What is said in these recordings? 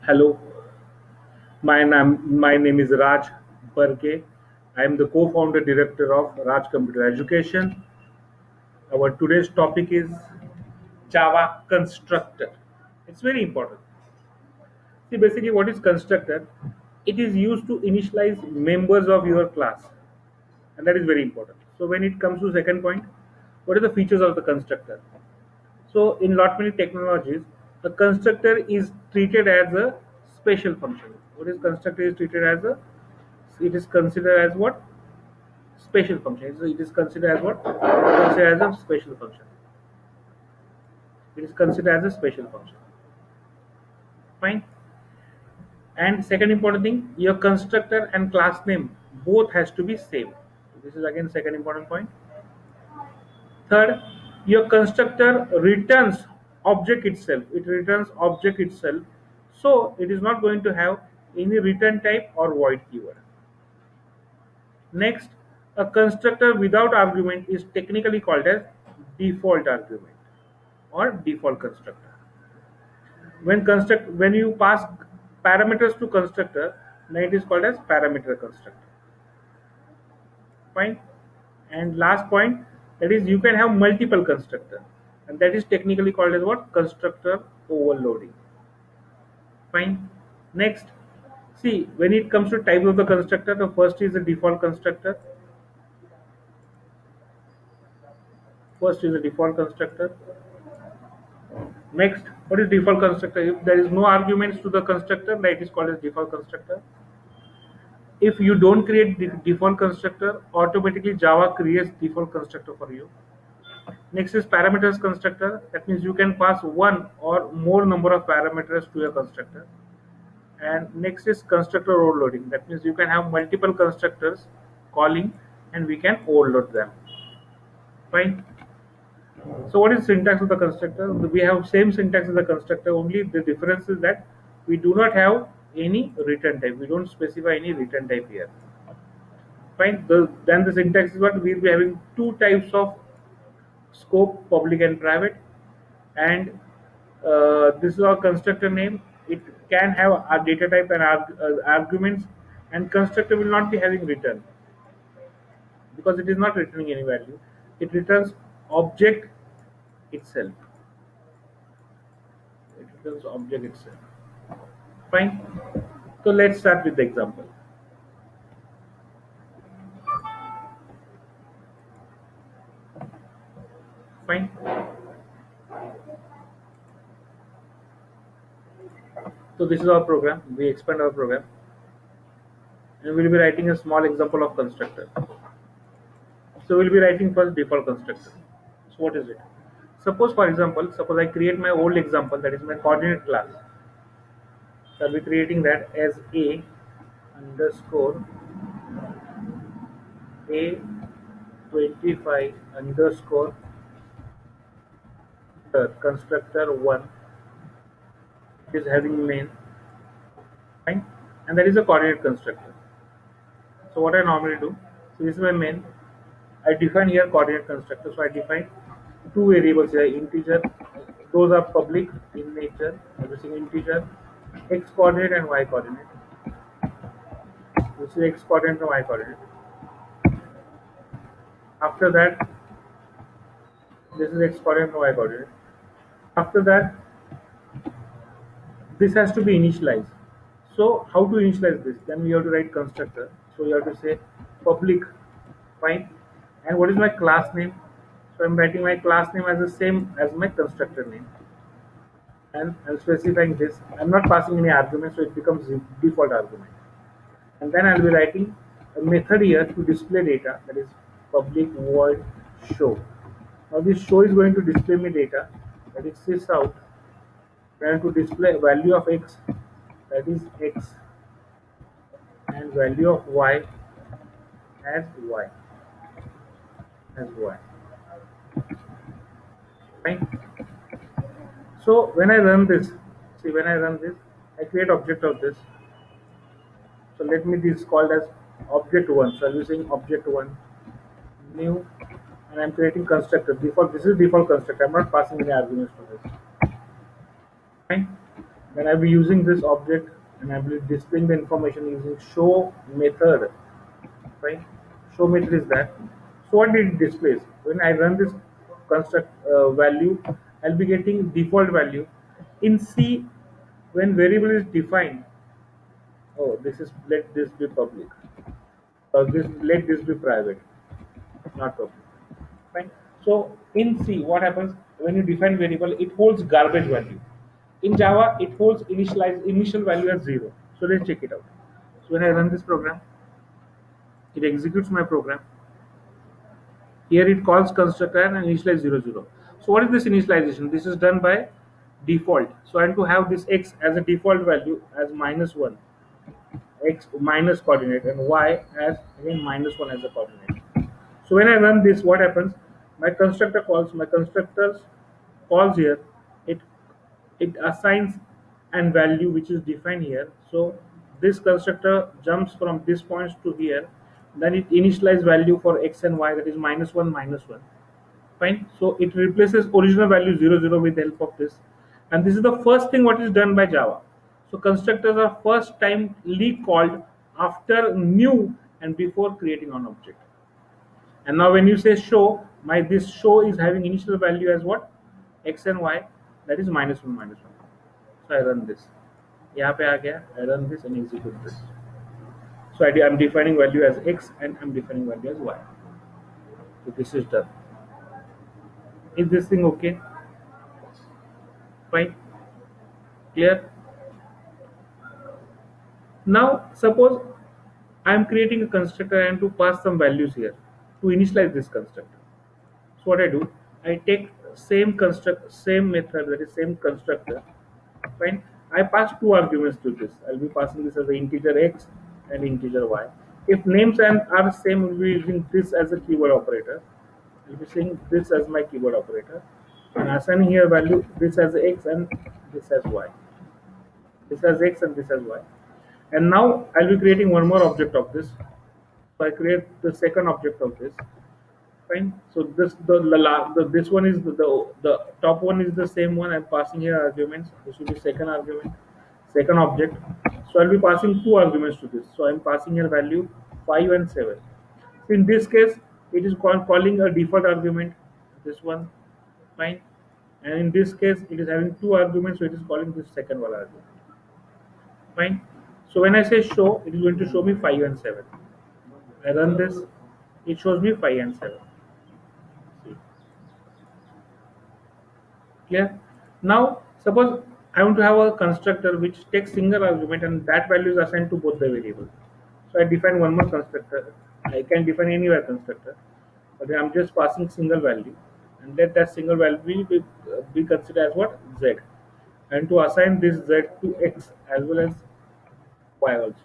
Hello, my name is Raj Barke. I am the co-founder director of Raj Computer Education. Our today's topic is Java constructor. It's very important. See, basically, what is constructor? It is used to initialize members of your class, and that is very important. So, when it comes to second point, what are the features of the constructor? So, in lot many technologies, the constructor is treated as a special function. What is constructor is treated as a it is considered as what special function. So it is considered as what considered as a special function. It is considered as a special function. Fine. And second important thing, your constructor and class name both has to be same. This is again second important point. Third, your constructor returns object itself. It returns object itself. So it is not going to have any return type or void keyword. Next, a constructor without argument is technically called as default argument or default constructor. When you pass parameters to constructor, then it is called as parameter constructor. Fine. And last point, that is you can have multiple constructor, and that is technically called as what constructor overloading. Fine. Next, see when it comes to type of the constructor, the first is the default constructor. First is the default constructor. Next, what is default constructor? If there is no arguments to the constructor, that is called as default constructor. If you don't create the default constructor, automatically Java creates default constructor for you. Next is parameters constructor. That means you can pass one or more number of parameters to your constructor. And next is constructor overloading. That means you can have multiple constructors calling and we can overload them. Fine. So what is syntax of the constructor? We have same syntax as the constructor, only the difference is that we do not have any return type. We don't specify any return type here. Fine. Then the syntax is what we'll be having two types of scope, public and private. And this is our constructor name. It can have a data type and arguments, and constructor will not be having return because it is not returning any value. It returns object itself. It returns object itself. Fine. So let's start with the example. Fine. So this is our program. We expand our program, and we'll be writing a small example of constructor. So we'll be writing first default constructor. So what is it? Suppose, for example, suppose I create my old example, that is my coordinate class. So I'll be creating that as a underscore a25 underscore the constructor one is having main, fine, and that is a coordinate constructor. So what I normally do, so this is my main. I define here coordinate constructor. So I define two variables here, integer. Those are public in nature. Everything integer, x coordinate and y coordinate. This is x coordinate and y coordinate. After that, this is x coordinate and y coordinate. After that, this has to be initialized. So how to initialize this? Then we have to write constructor. So you have to say public, fine. And what is my class name? So I'm writing my class name as the same as my constructor name. And I'm specifying this. I'm not passing any argument, so it becomes the default argument. And then I'll be writing a method here to display data, that is public void show. Now this show is going to display me data, that is sys out, and to display value of x, that is x, and value of y as y, as y. Fine. So when I run this, see when I run this, I create object of this. So let me this called as object one. So I'll be saying object one new, and I'm creating constructor. Default. This is default constructor. I'm not passing any arguments to this. Fine. Then I'll be using this object and I'll be displaying the information using show method, right? Show method is that. So what did it displays? When I run this construct value, I'll be getting default value. In C, when variable is defined, oh, this is let this be public, or this let this be private, not public. Fine. So in C, what happens when you define variable? It holds garbage value. In Java, it holds initial value as 0. So let's check it out. So when I run this program, it executes my program. Here it calls constructor and initialize 0 0. So what is this initialization? This is done by default. So I'm to have this x as a default value as -1, x minus coordinate, and y as again -1 as a coordinate. So when I run this, what happens? My constructor calls, my constructors calls here, it it assigns an value which is defined here. So this constructor jumps from this point to here, then it initialize value for x and y, that is -1 -1. Fine. So it replaces original value 0 0 with the help of this. And this is the first thing what is done by Java. So constructors are first timely called after new and before creating an object. And now when you say show, my this show is having initial value as what? X and y, that is -1 -1. So I run this. यहाँ पे आ गया, I run this and execute this. So I'm defining value as x and I'm defining value as y. So this is done. Is this thing okay? Fine. Clear? Now suppose I am creating a constructor and to pass some values here to initialize this constructor. So what I do, I take same method, that is same constructor. Fine. I pass two arguments to this. I'll be passing this as an integer x and integer y. If names and are same, we'll be using this as a keyword operator. I'll be saying this as my keyword operator. And assigning here value this as x and this as y. This has x and this has y. And now I'll be creating one more object of this. So I create the second object of this. Fine. So this one is the top one is the same one. I'm passing here arguments. This will be second argument, second object. So I'll be passing two arguments to this. So I'm passing here value 5 and 7. So in this case, it is calling a default argument. This one, fine. And in this case, it is having two arguments, so it is calling this second one argument. Fine. So when I say show, it is going to show me 5 and 7. I run this, it shows me 5 and 7. See. Clear? Now, suppose I want to have a constructor which takes single argument and that value is assigned to both the variables. So I define one more constructor. I can define anywhere constructor, but I'm just passing single value, and let that single value be considered as what? Z. And to assign this Z to X as well as Y also.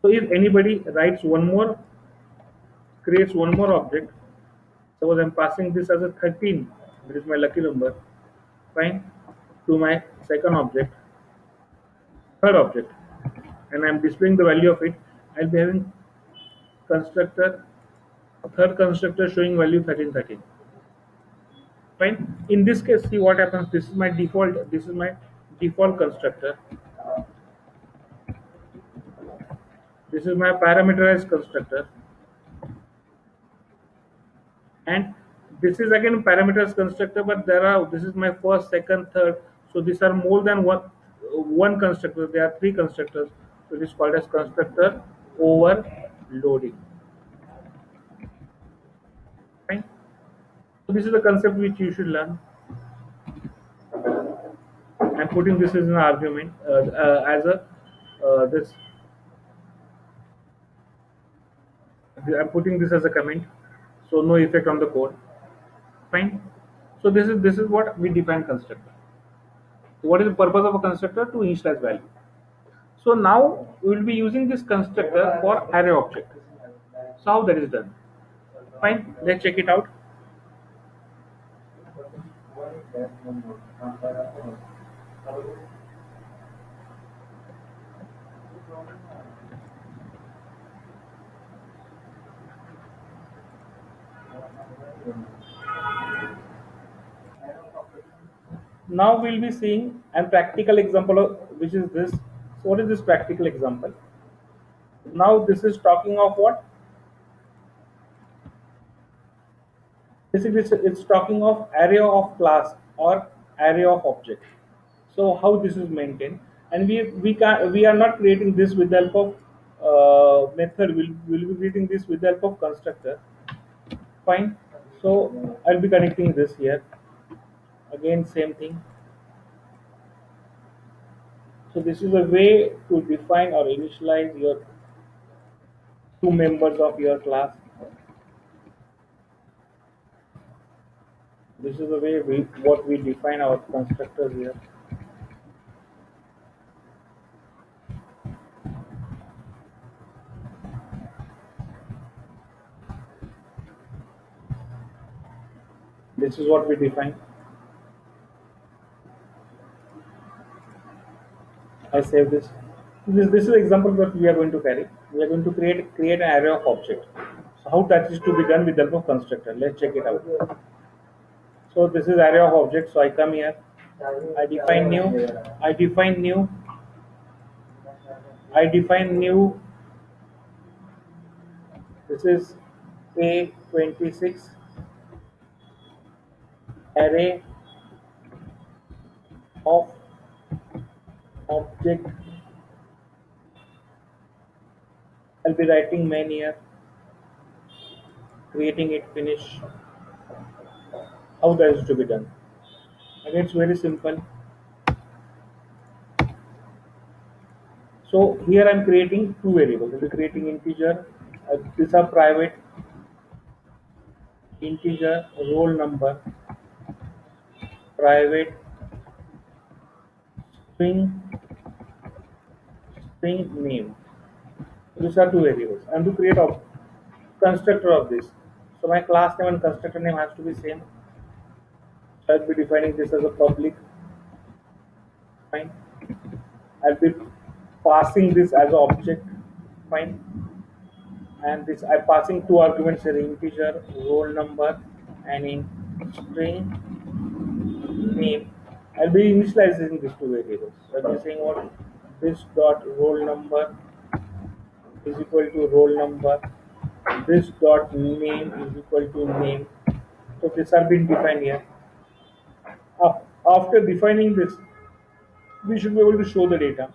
So if anybody writes one more, creates one more object, suppose I'm passing this as a 13, which is my lucky number, fine, to my second object, third object, and I'm displaying the value of it, I'll be having constructor, third constructor showing value 13 13. Fine. In this case, see what happens. This is my default. This is my default constructor. This is my parameterized constructor, and this is again parameters constructor. But there are this is my first, second, third. So these are more than one constructor. There are three constructors. So it is called as constructor overloading. Fine. So this is the concept which you should learn. I'm putting this as an argument as a this. I'm putting this as a comment, so no effect on the code. Fine. So this is what we define constructor. So what is the purpose of a constructor? To initialize value. So now we will be using this constructor for array object. So how that is done? Fine. Let's check it out. Now we'll be seeing a practical example of which is this. So what is this practical example? Now this is talking of what? Basically, it's talking of array of class or array of object. So how this is maintained, and we are not creating this with the help of method. We'll be creating this with the help of constructor. Fine. So I'll be connecting this here. Again, same thing. So this is a way to define or initialize your two members of your class. This is the way we define our constructors here. This is what we define. I save this. This is example that we are going to carry. We are going to create an array of object. So how that is to be done with the help of constructor? Let's check it out. So this is array of objects. So I come here. I define new. I define new. I define new. This is A26 array of object. I'll be writing main here, creating it, finish. How that is to be done? And it's very simple. So here I'm creating two variables. I'll be creating integer. These are private integer roll number, private string string name. These are two variables. I'm to create a constructor of this. So my class name and constructor name has to be same. So I'll be defining this as a public. Fine. I'll be passing this as an object. Fine. And this I'm passing two arguments here: integer roll number and in string name. I'll be initializing these two variables. So I'll be saying what this dot roll number is equal to roll number. This dot name is equal to name. So this have been defined here. After defining this, we should be able to show the data.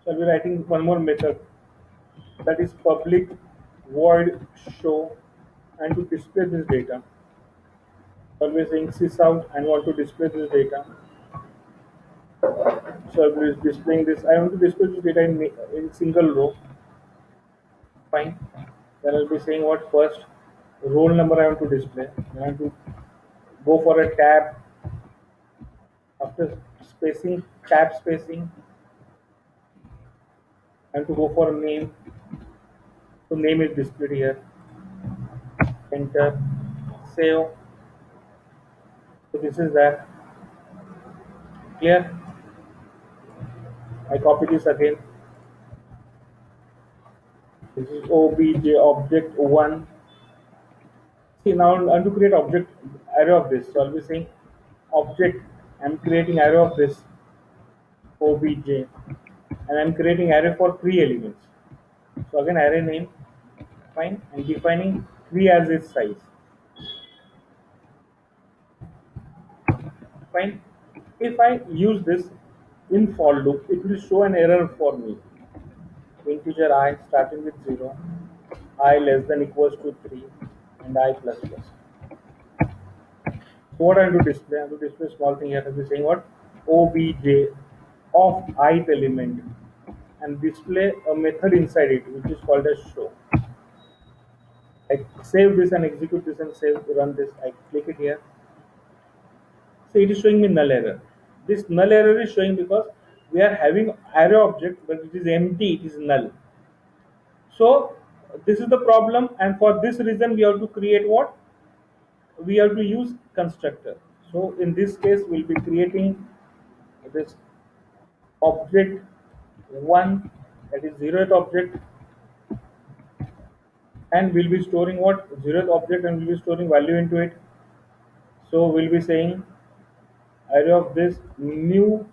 So I'll be writing one more method, that is public void show, and to display this data. So I'll be saying sysout and want to display this data. So I'll be displaying this. I want to display this data in single row. Fine. Then I'll be saying what first roll number I want to display. I want to go for a tab. After spacing, tab spacing, I have to go for name. So name is displayed here. Enter, save. So this is that. Clear? I copy this again. This is obj object one. See now I want to create object array of this. So I'll be saying object. I'm creating array of this obj, and I'm creating array for three elements. So again array name, fine, and defining 3 as its size. Fine. If I use this in for loop, it will show an error for me. Integer I starting with 0, I less than equals to 3, and I plus plus. So what I am to display? I am to display small thing here. I will be saying what obj of ith element, and display a method inside it which is called as show. I save this and execute this and save run this. I click it here. So it is showing me null error. This null error is showing because we are having array object but it is empty, it is null. So this is the problem, and for this reason we have to create what? We have to use constructor. So in this case we'll be creating this object one, that is zeroth object, and we'll be storing what zeroth object, and we'll be storing value into it. So we'll be saying array of this new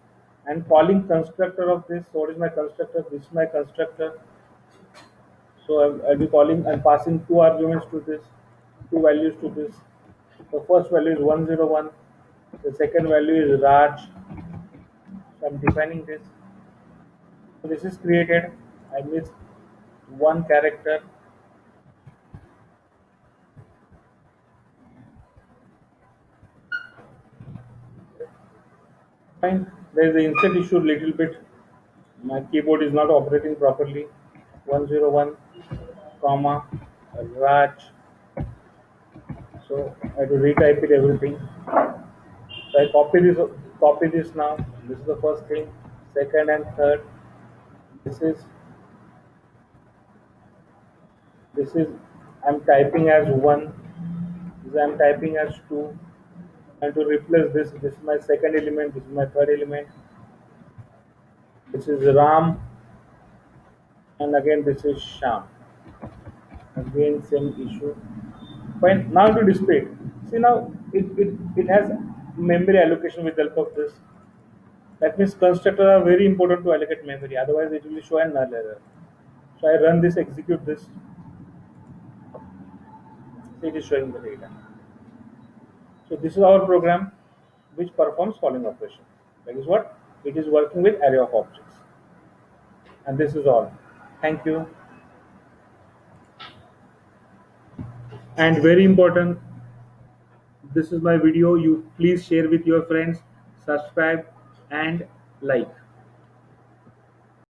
and calling constructor of this. So what is my constructor? This is my constructor. So I'll be calling and passing two arguments to this, two values to this. The first value is 101. The second value is Raj. So I'm defining this. So this is created. I missed one character. Fine. There is the insert issue little bit. My keyboard is not operating properly. 101, comma, Raj. So I have to retype it everything. So I copy this now. This is the first thing. Second and third. This is this is I'm typing as one. This I'm typing as two. And to replace this is my second element. This is my third element. This is Ram, and again this is Sham. Again same issue. Fine. Now to display it. See now it has memory allocation with the help of this. That means constructors are very important to allocate memory. Otherwise, it will show an null error. So I run this, execute this. See, it is showing the data. So this is our program which performs following operation. That is what it is working with array of objects. And this is all. Thank you. And very important, this is my video. You please share with your friends, subscribe and like.